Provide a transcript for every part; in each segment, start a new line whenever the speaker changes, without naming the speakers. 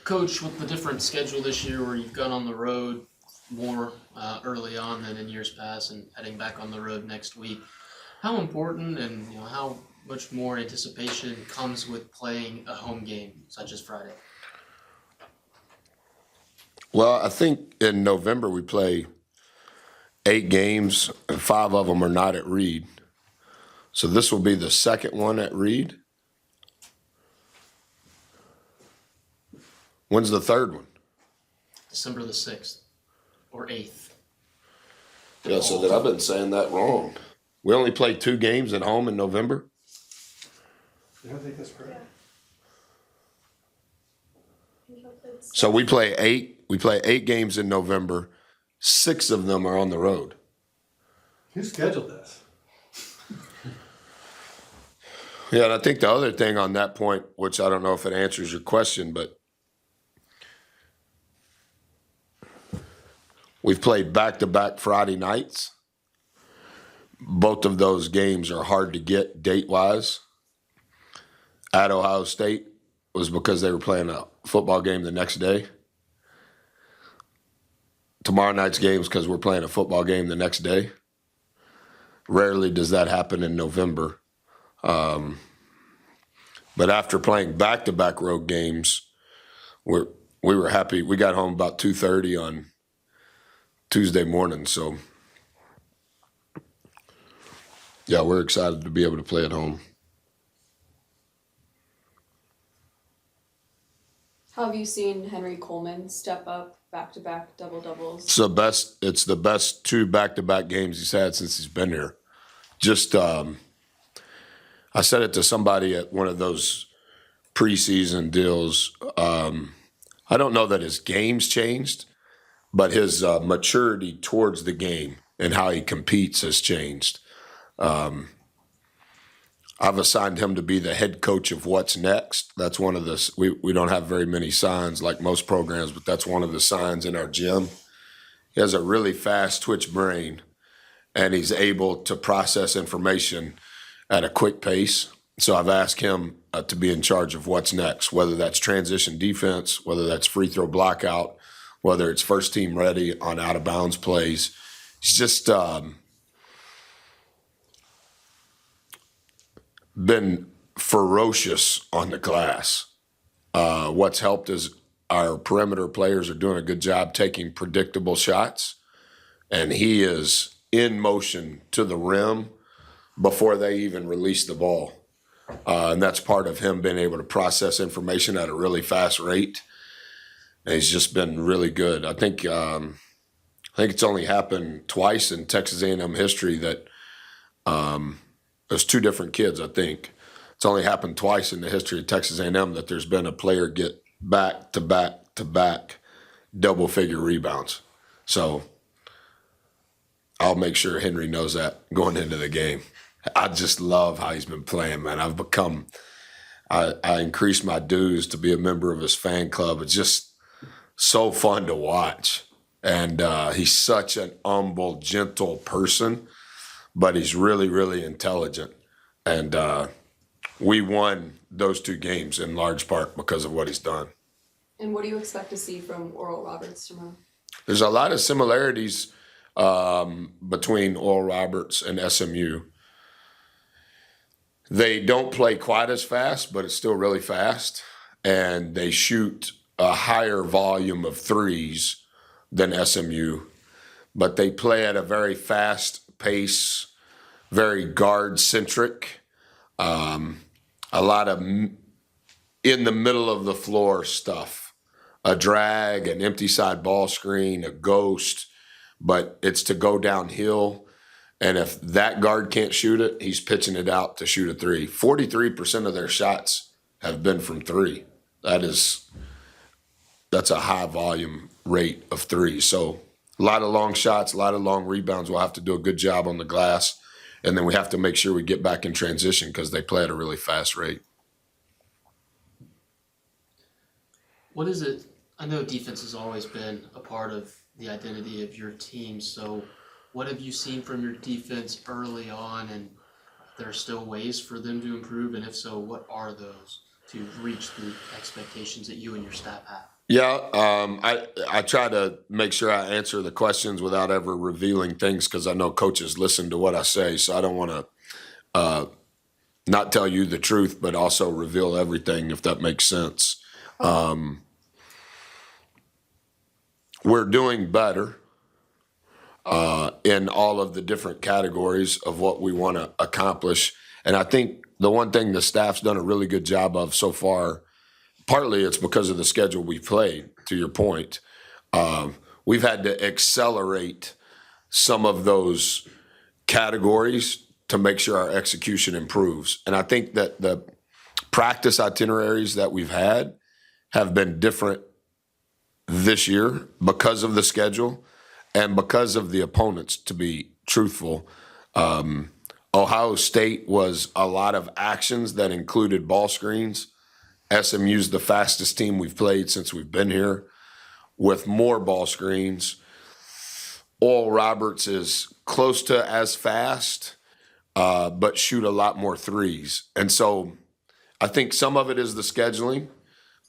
Coach, with the different schedule this year where you've gone on the road more early on than in years past and heading back on the road next week, how important and how much more anticipation comes with playing a home game such as Friday?
Well, I think in November we play 8 games, and 5 of them are not at Reed. So this will be the second one at Reed. When's the third one?
December the 6th or 8th.
Yeah, so that I've been saying that wrong. We only play 2 games at home in November.
I think that's correct.
So we play 8. We play 8 games in November. 6 of them are on the road.
Who scheduled this?
Yeah, and I think the other thing on that point, which I don't know if it answers your question, but we've played back-to-back Friday nights. Both of those games are hard to get date-wise. At Ohio State was because they were playing a football game the next day. Tomorrow night's game is because we're playing a football game the next day. Rarely does that happen in November. But after playing back-to-back road games, we were happy. We got home about 2:30 on Tuesday morning. So, yeah, we're excited to be able to play at home.
How have you seen Henry Coleman step up back-to-back double-doubles?
It's the best 2 back-to-back games he's had since he's been here. Just, I said it to somebody at one of those preseason deals. I don't know that his game's changed, but his maturity towards the game and how he competes has changed. I've assigned him to be the head coach of what's next. That's one of the, we don't have very many signs like most programs, but that's one of the signs in our gym. He has a really fast twitch brain, and he's able to process information at a quick pace. So I've asked him to be in charge of what's next, whether that's transition defense, whether that's free throw blockout, whether it's first team ready on out of bounds plays. He's just been ferocious on the glass. What's helped is our perimeter players are doing a good job taking predictable shots, and he is in motion to the rim before they even release the ball. And that's part of him being able to process information at a really fast rate. And he's just been really good. I think it's only happened twice in Texas A&M history that there's 2 different kids, I think. It's only happened twice in the history of Texas A&M that there's been a player get back-to-back double-figure rebounds. So I'll make sure Henry knows that going into the game. I just love how he's been playing, man. I increased my dues to be a member of his fan club. It's just so fun to watch. And he's such an humble, gentle person, but he's really, really intelligent. And we won those 2 games in large part because of what he's done.
And what do you expect to see from Oral Roberts tomorrow?
There's a lot of similarities between Oral Roberts and SMU. They don't play quite as fast, but it's still really fast. And they shoot a higher volume of threes than SMU. But they play at a very fast pace, very guard-centric. A lot of in the middle of the floor stuff. A drag, an empty side ball screen, a ghost. But it's to go downhill. And if that guard can't shoot it, he's pitching it out to shoot a 3. 43% of their shots have been from 3. That's a high volume rate of 3. So a lot of long shots, a lot of long rebounds. We'll have to do a good job on the glass. And then we have to make sure we get back in transition because they play at a really fast rate.
What is it? I know defense has always been a part of the identity of your team. So what have you seen from your defense early on, and there are still ways for them to improve? And if so, what are those? to reach the expectations that you and your staff have?
Yeah, I try to make sure I answer the questions without ever revealing things because I know coaches listen to what I say, so I don't want to not tell you the truth, but also reveal everything, if that makes sense. We're doing better in all of the different categories of what we want to accomplish. And I think the one thing the staff's done a really good job of so far, partly it's because of the schedule we played, to your point. We've had to accelerate some of those categories to make sure our execution improves. And I think that the practice itineraries that we've had have been different this year because of the schedule and because of the opponents, to be truthful. Ohio State was a lot of actions that included ball screens. SMU's the fastest team we've played since we've been here with more ball screens. Oral Roberts is close to as fast, but shoot a lot more threes. And so I think some of it is the scheduling.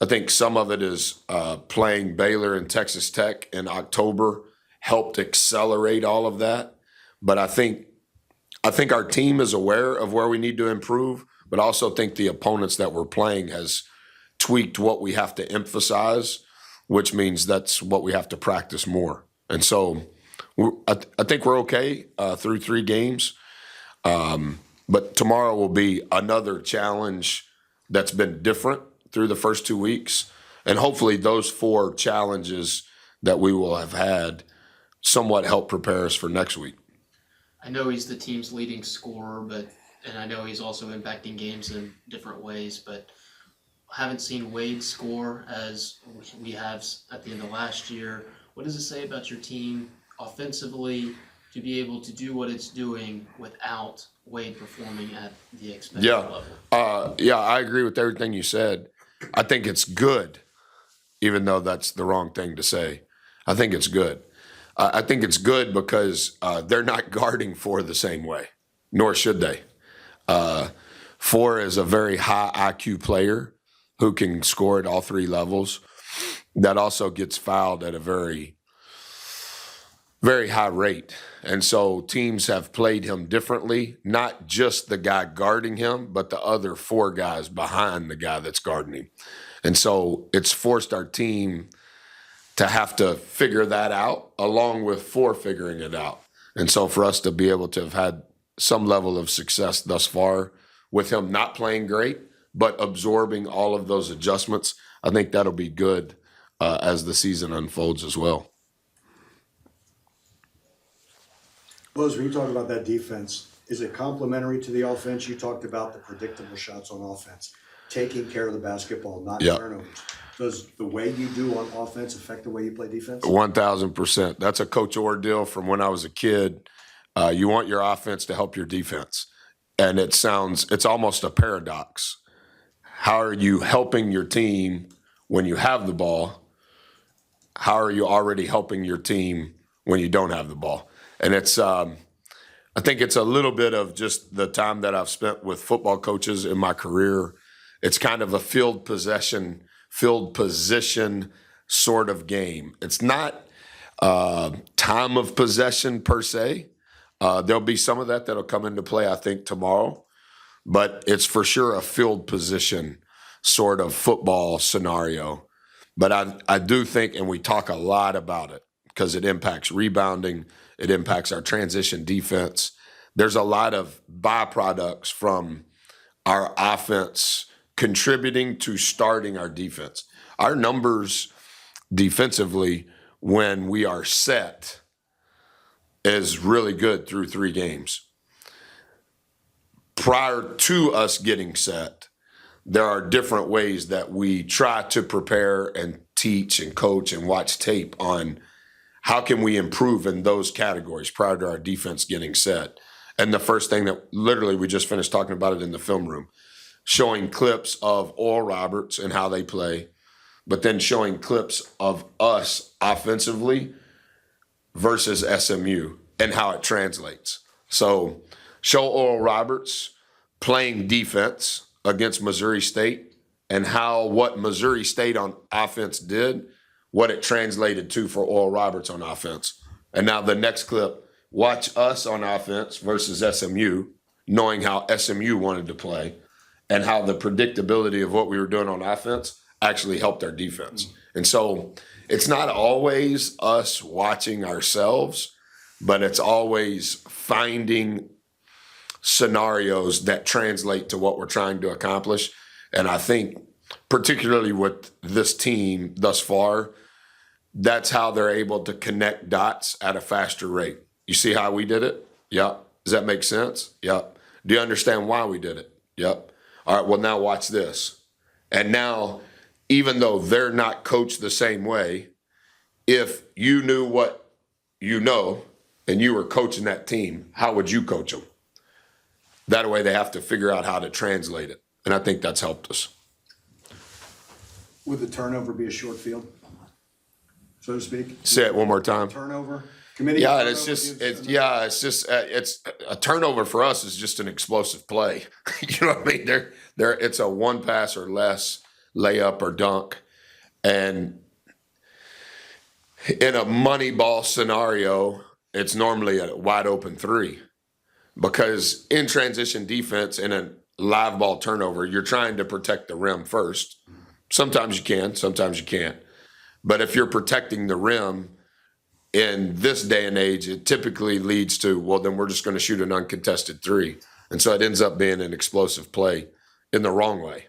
I think some of it is playing Baylor and Texas Tech in October helped accelerate all of that. But I think our team is aware of where we need to improve, but I also think the opponents that we're playing has tweaked what we have to emphasize, which means that's what we have to practice more. And so I think we're okay through 3 games. But tomorrow will be another challenge that's been different through the first 2 weeks. And hopefully those 4 challenges that we will have had somewhat help prepare us for next week.
I know he's the team's leading scorer, and I know he's also impacting games in different ways, but I haven't seen Wade score as we have at the end of last year. What does it say about your team offensively to be able to do what it's doing without Wade performing at the expected level?
Yeah, I agree with everything you said. I think it's good, even though that's the wrong thing to say. I think it's good. I think it's good because they're not guarding Four the same way, nor should they. Four is a very high IQ player who can score at all 3 levels. That also gets fouled at a very, very high rate. And so teams have played him differently, not just the guy guarding him, but the other 4 guys behind the guy that's guarding him. And so it's forced our team to have to figure that out along with Four figuring it out. And so for us to be able to have had some level of success thus far with him not playing great, but absorbing all of those adjustments, I think that'll be good as the season unfolds as well.
Lowe's, when you talk about that defense, is it complementary to the offense? You talked about the predictable shots on offense, taking care of the basketball, not turnovers. Does the way you do on offense affect the way you play defense?
1,000%. That's a Coach Orr deal from when I was a kid. You want your offense to help your defense. And it's almost a paradox. How are you helping your team when you have the ball? How are you already helping your team when you don't have the ball? And I think it's a little bit of just the time that I've spent with football coaches in my career. It's kind of a field position sort of game. It's not time of possession per se. There'll be some of that'll come into play, I think, tomorrow. But it's for sure a field position sort of football scenario. But I do think, and we talk a lot about it, because it impacts rebounding, it impacts our transition defense. There's a lot of byproducts from our offense contributing to starting our defense. Our numbers defensively, when we are set, is really good through 3 games. Prior to us getting set, there are different ways that we try to prepare and teach and coach and watch tape on how can we improve in those categories prior to our defense getting set. And the first thing that literally we just finished talking about it in the film room, showing clips of Oral Roberts and how they play, but then showing clips of us offensively versus SMU and how it translates. So show Oral Roberts playing defense against Missouri State and how what Missouri State on offense did, what it translated to for Oral Roberts on offense. And now the next clip, watch us on offense versus SMU, knowing how SMU wanted to play and how the predictability of what we were doing on offense actually helped our defense. And so it's not always us watching ourselves, but it's always finding scenarios that translate to what we're trying to accomplish. And I think particularly with this team thus far, that's how they're able to connect dots at a faster rate. You see how we did it? Yep. Does that make sense? Yep. Do you understand why we did it? Yep. All right, well, now watch this. And now, even though they're not coached the same way, if you knew what you know and you were coaching that team, how would you coach them? That way they have to figure out how to translate it. And I think that's helped us.
Would the turnover be a short field, so to speak?
Say it one more time.
Turnover? Committee
Yeah,
turnover
and it's
gives-
it's a turnover for us is just an explosive play. You know what I mean? It's a one pass or less layup or dunk. And in a money ball scenario, it's normally a wide open three. Because in transition defense, in a live ball turnover, you're trying to protect the rim first. Sometimes you can, sometimes you can't. But if you're protecting the rim in this day and age, it typically leads to, well, then we're just going to shoot an uncontested three. And so it ends up being an explosive play in the wrong way.